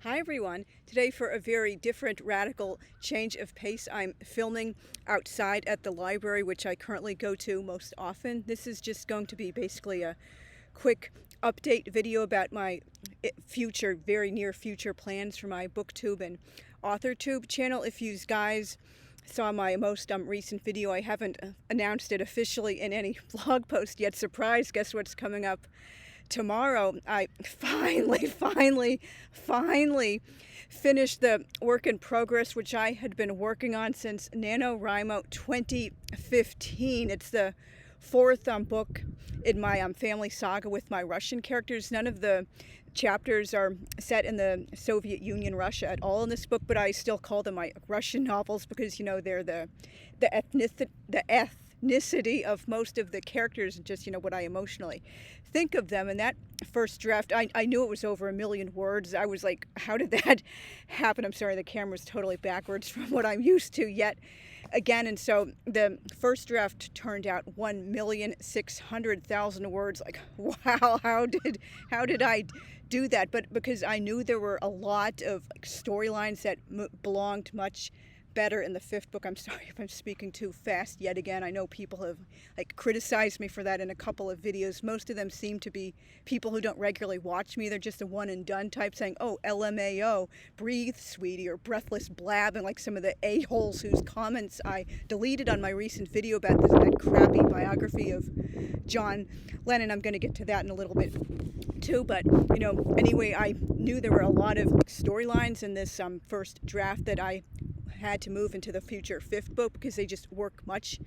Hi everyone. Today, for a very different, radical change of pace, I'm filming outside at the library, which I currently go to most often. This is just going to be basically a quick update video about my future, very near future plans for my BookTube and AuthorTube channel. If you guys saw my most recent video, I haven't announced it officially in any blog post yet. Surprise, guess what's coming up tomorrow. I finally finished the work in progress, which I had been working on since NaNoWriMo 2015. It's the fourth book in my family saga with my Russian characters. None of the chapters are set in the Soviet Union, Russia at all in this book, but I still call them my Russian novels because, you know, they're the ethnicity of most of the characters and just, you know, what I emotionally think of them. And that first draft, I knew it was over 1 million words. I was like, how did that happen? I'm sorry, the camera's totally backwards from what I'm used to yet again. And so the first draft turned out 1,600,000 words. Like, wow, how did I do that? But because I knew there were a lot of storylines that belonged much better in the fifth book. I'm sorry if I'm speaking too fast yet again. I know people have criticized me for that in a couple of videos. Most of them seem to be people who don't regularly watch me. They're just a one and done type saying, oh, LMAO, breathe, sweetie, or breathless blab, and like some of the a-holes whose comments I deleted on my recent video about that crappy biography of John Lennon. I'm going to get to that in a little bit too, but you know, anyway, I knew there were a lot of storylines in this first draft that I had to move into the future fifth book because they just work much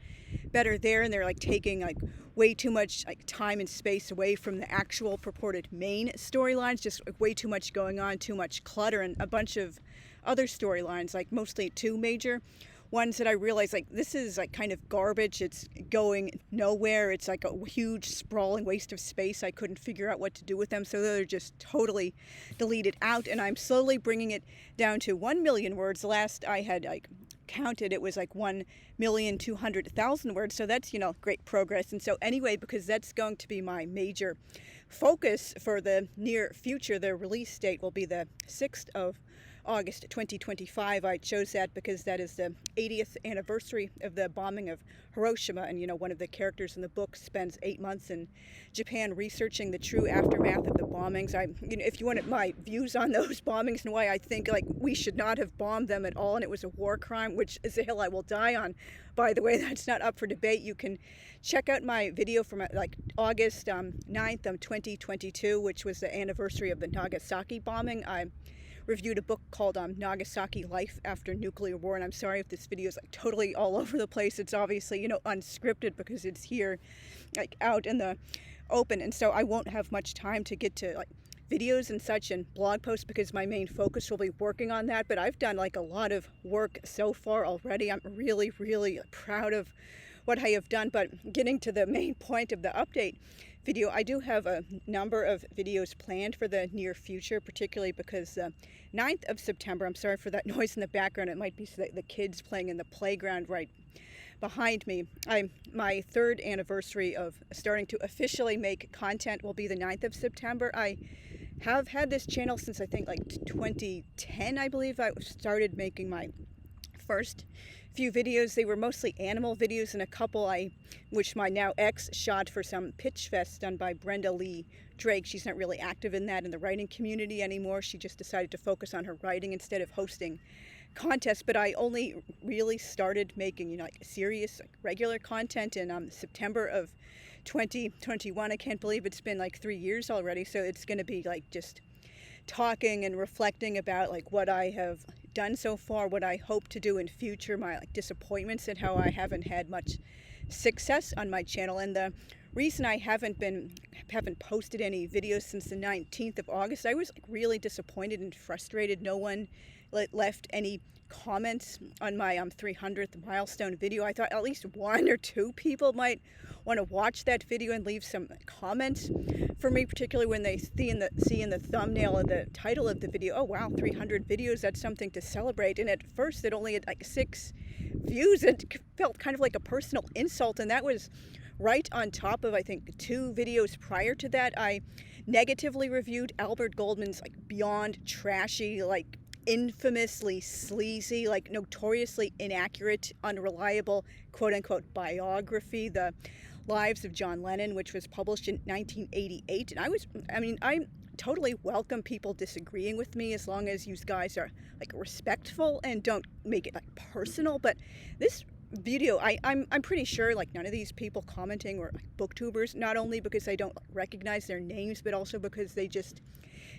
better there, and they're taking way too much time and space away from the actual purported main storylines. Just way too much going on, too much clutter, and a bunch of other storylines, mostly two major ones that I realized this is kind of garbage. It's going nowhere. It's a huge sprawling waste of space. I couldn't figure out what to do with them, so they're just totally deleted out, and I'm slowly bringing it down to 1 million words. The last I had counted, it was 1,200,000 words, so that's, you know, great progress. And so anyway, because that's going to be my major focus for the near future, the release date will be the 6th of August 2025. I chose that because that is the 80th anniversary of the bombing of Hiroshima, and you know, one of the characters in the book spends 8 months in Japan researching the true aftermath of the bombings. If you wanted my views on those bombings and why I think we should not have bombed them at all and it was a war crime, which is a hill I will die on, by the way, that's not up for debate. You can check out my video from August 9th, 2022, which was the anniversary of the Nagasaki bombing. I reviewed a book called Nagasaki Life After Nuclear War, and I'm sorry if this video is totally all over the place. It's obviously, you know, unscripted because it's here out in the open, and so I won't have much time to get to videos and such and blog posts because my main focus will be working on that. But I've done a lot of work so far already. I'm really proud of what I have done. But getting to the main point of the update video, I do have a number of videos planned for the near future, particularly because the 9th of September, I'm sorry for that noise in the background, it might be the kids playing in the playground right behind me. My third anniversary of starting to officially make content will be the 9th of September. I have had this channel since I think 2010, I believe. I started making my first few videos. They were mostly animal videos, and a couple which my now ex shot for some pitch fest done by Brenda Lee Drake. She's not really active in the writing community anymore. She just decided to focus on her writing instead of hosting contests. But I only really started making, you know, serious regular content in September of 2021. I can't believe it's been 3 years already. So it's going to be just talking and reflecting about what I have done so far, what I hope to do in future, my disappointments, and how I haven't had much success on my channel. And the reason I haven't posted any videos since the 19th of August, I was really disappointed and frustrated. No one left any comments on my 300th milestone video. I thought at least 1 or 2 people might want to watch that video and leave some comments for me, particularly when they see in the thumbnail of the title of the video, oh wow, 300 videos, that's something to celebrate. And at first it only had 6 views. It felt kind of like a personal insult, and that was right on top of, I think, 2 videos prior to that, I negatively reviewed Albert Goldman's like beyond trashy, like infamously sleazy, like notoriously inaccurate, unreliable, quote unquote biography, The Lives of John Lennon, which was published in 1988. And I totally welcome people disagreeing with me as long as you guys are like respectful and don't make it like personal. But this video, I'm pretty sure like none of these people commenting were like booktubers, not only because I don't recognize their names, but also because they just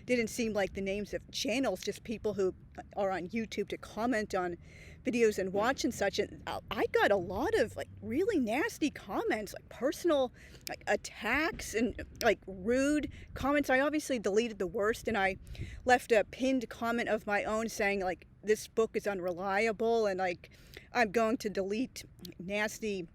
didn't seem like the names of channels, just people who are on YouTube to comment on videos and watch and such. And I got a lot of like really nasty comments, like personal like attacks and like rude comments. I obviously deleted the worst, and I left a pinned comment of my own saying like this book is unreliable, and like I'm going to delete nasty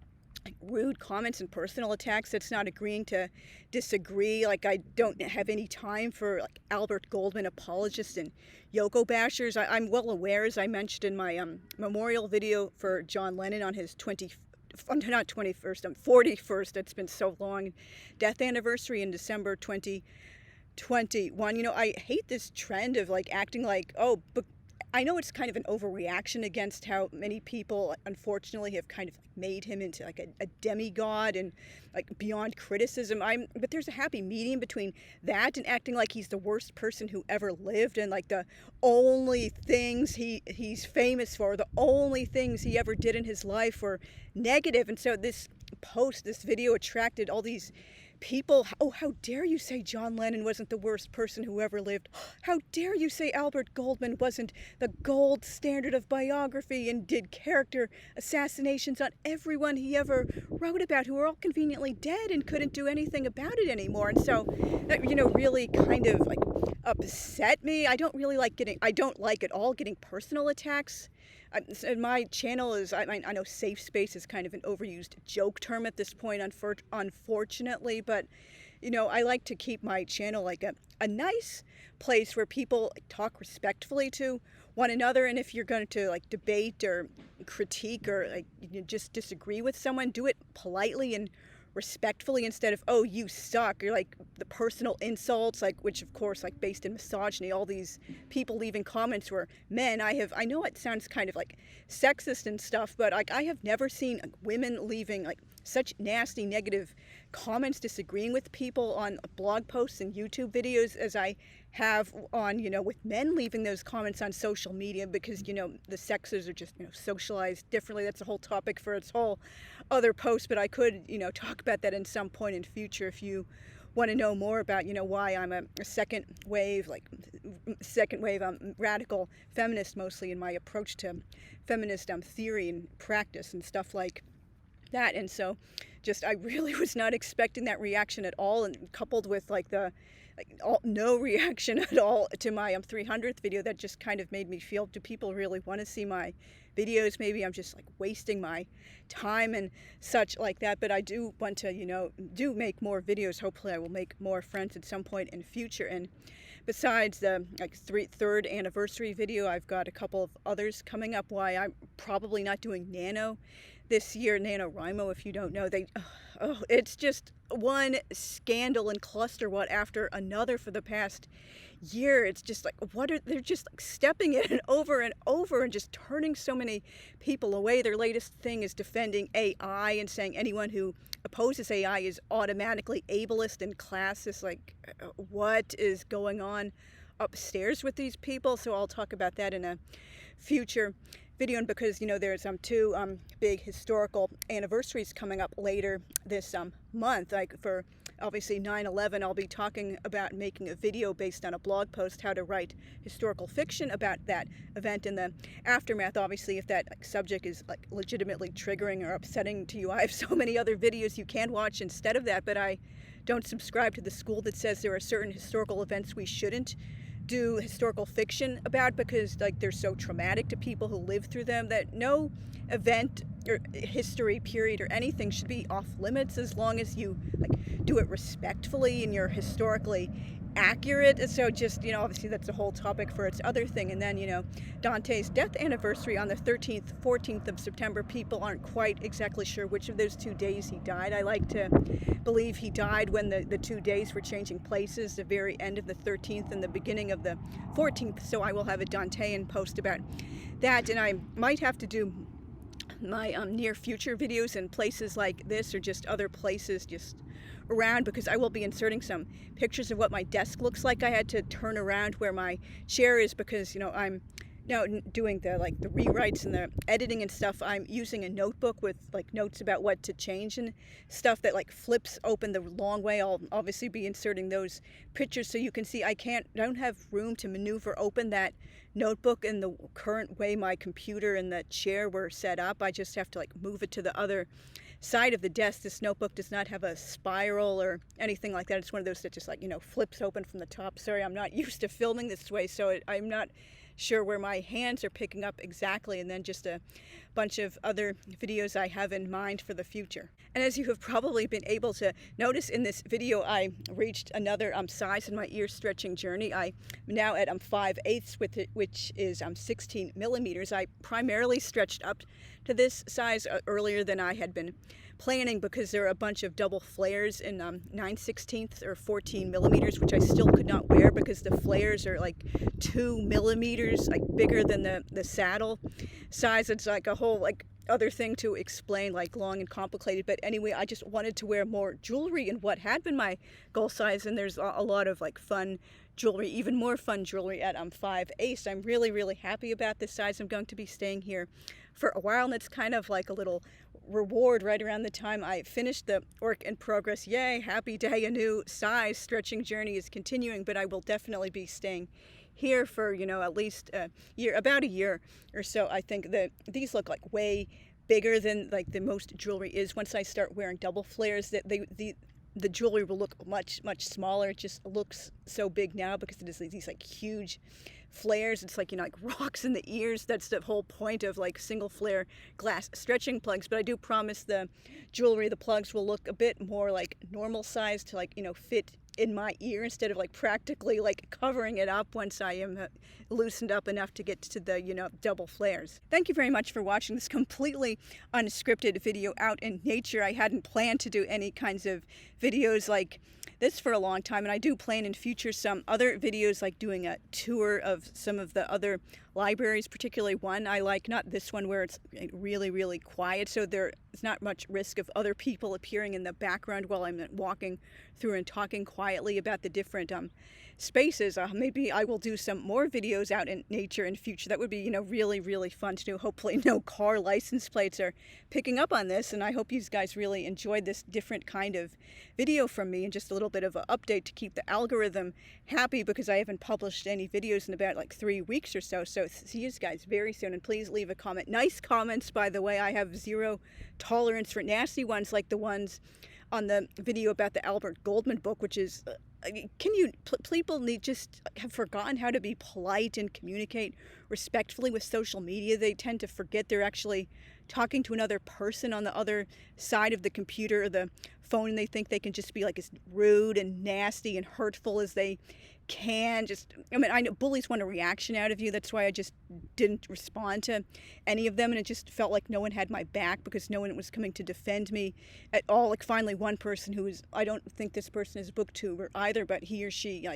rude comments and personal attacks. That's not agreeing to disagree. Like I don't have any time for like Albert Goldman apologists and Yoko bashers. I'm well aware, as I mentioned in my memorial video for John Lennon on his 41st, it's been so long, death anniversary in December 2021. You know, I hate this trend of like acting like, oh, but I know it's kind of an overreaction against how many people, unfortunately, have kind of made him into like a demigod and like beyond criticism. But there's a happy medium between that and acting like he's the worst person who ever lived, and like the only things he's famous for, the only things he ever did in his life were negative. And so this video attracted all these people. Oh, how dare you say John Lennon wasn't the worst person who ever lived? How dare you say Albert Goldman wasn't the gold standard of biography and did character assassinations on everyone he ever wrote about, who are all conveniently dead and couldn't do anything about it anymore. And so that, you know, really kind of like upset me. I don't like at all getting personal attacks. And my channel is, I know safe space is kind of an overused joke term at this point, unfortunately, but, you know, I like to keep my channel like a nice place where people talk respectfully to one another. And if you're going to like debate or critique or like just disagree with someone, do it politely and respectfully instead of, oh, you suck, or like the personal insults, like, which of course, like based in misogyny, all these people leaving comments were men. I know it sounds kind of like sexist and stuff, but like I have never seen women leaving like such nasty negative comments disagreeing with people on blog posts and YouTube videos as I have on, you know, with men leaving those comments on social media, because, you know, the sexes are just, you know, socialized differently. That's a whole topic for its whole other post, but I could, you know, talk about that in some point in future if you want to know more about, you know, why I'm a second wave radical feminist, mostly in my approach to feminist theory and practice and stuff like that. And so just I really was not expecting that reaction at all, and coupled with like no reaction at all to my 300th video, that just kind of made me feel, do people really want to see my videos? Maybe I'm just like wasting my time and such like that. But I do want to, you know, do make more videos. Hopefully I will make more friends at some point in future. And besides the like third anniversary video, I've got a couple of others coming up. Why I'm probably not doing Nano this year. NaNoWriMo, if you don't know, it's just one scandal and cluster what after another for the past year. It's just like, they're just like stepping in and over and just turning so many people away. Their latest thing is defending AI and saying anyone who opposes AI is automatically ableist and classist. Like, what is going on upstairs with these people? So I'll talk about that in a future video. And because, you know, there's two big historical anniversaries coming up later this month, like for obviously 9/11, I'll be talking about making a video based on a blog post, how to write historical fiction about that event. In the aftermath, obviously, if that subject is like legitimately triggering or upsetting to you, I have so many other videos you can watch instead of that. But I don't subscribe to the school that says there are certain historical events we shouldn't do historical fiction about because like they're so traumatic to people who live through them, that no event or history period or anything should be off limits as long as you like do it respectfully and you're historically accurate. So just, obviously that's a whole topic for its other thing. And then, Dante's death anniversary on the 13th, 14th of September. People aren't quite exactly sure which of those 2 days he died. I like to believe he died when the 2 days were changing places, the very end of the 13th and the beginning of the 14th. So I will have a Dantean post about that. And I might have to do my near future videos in places like this, or just other places just around, because I will be inserting some pictures of what my desk looks like. I had to turn around where my chair is because I'm now doing the rewrites and the editing and stuff. I'm using a notebook with notes about what to change and stuff that flips open the long way. I'll obviously be inserting those pictures so you can see. I don't have room to maneuver open that notebook in the current way my computer and the chair were set up. I just have to move it to the other side of the desk. This notebook does not have a spiral or anything like that. It's one of those that just flips open from the top. Sorry, I'm not used to filming this way, so I'm not sure where my hands are picking up exactly, and then just a bunch of other videos I have in mind for the future. And as you have probably been able to notice in this video, I reached another size in my ear stretching journey. I'm now at 5/8, which is 16 millimeters. I primarily stretched up to this size earlier than I had been planning, because there are a bunch of double flares in 9/16 or 14 millimeters, which I still could not wear because the flares are 2 millimeters bigger than the saddle size. It's a whole other thing to explain, long and complicated. But anyway, I just wanted to wear more jewelry in what had been my goal size, and there's a lot of fun jewelry, even more fun jewelry at 5/8. I'm really, really happy about this size. I'm going to be staying here for a while, and it's kind of a little reward right around the time I finished the work in progress. Yay, happy day, a new size stretching journey is continuing. But I will definitely be staying here for at least a year, about a year or so. I think that these look way bigger than the most jewelry is. Once I start wearing double flares, that the jewelry will look much, much smaller. It just looks so big now because it is these huge flares. It's rocks in the ears. That's the whole point of single flare glass stretching plugs. But I do promise the jewelry, the plugs, will look a bit more normal size to fit in my ear, instead of practically covering it up once I am loosened up enough to get to the double flares. Thank you very much for watching this completely unscripted video out in nature. I hadn't planned to do any kinds of videos like this for a long time, and I do plan in future some other videos, doing a tour of some of the other libraries, particularly one I like, not this one where it's really, really quiet, so there is not much risk of other people appearing in the background while I'm walking through and talking quietly about the different spaces. Maybe I will do some more videos out in nature in future. That would be really, really fun to do. Hopefully no car license plates are picking up on this, and I hope you guys really enjoyed this different kind of video from me, and just a little bit of an update to keep the algorithm happy, because I haven't published any videos in about 3 weeks or so. So see you guys very soon, and please leave a comment. Nice comments, by the way. I have zero tolerance for nasty ones like the ones on the video about the Albert Goldman book, which is people just have forgotten how to be polite and communicate respectfully with social media. They tend to forget they're actually talking to another person on the other side of the computer or the phone, and they think they can just be as rude and nasty and hurtful as they can. I know bullies want a reaction out of you. That's why I just didn't respond to any of them, and it just felt like no one had my back because no one was coming to defend me at all. Finally, one person who is, I don't think this person is a booktuber either, but he or she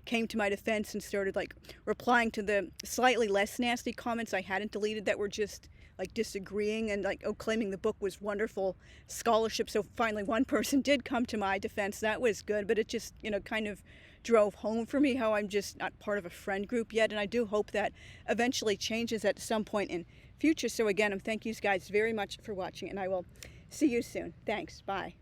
came to my defense and started replying to the slightly less nasty comments I hadn't deleted that were just disagreeing and claiming the book was wonderful scholarship. So finally one person did come to my defense. That was good, but it just kind of drove home for me how I'm just not part of a friend group yet, and I do hope that eventually changes at some point in future. So again, thank you guys very much for watching, and I will see you soon. Thanks. Bye.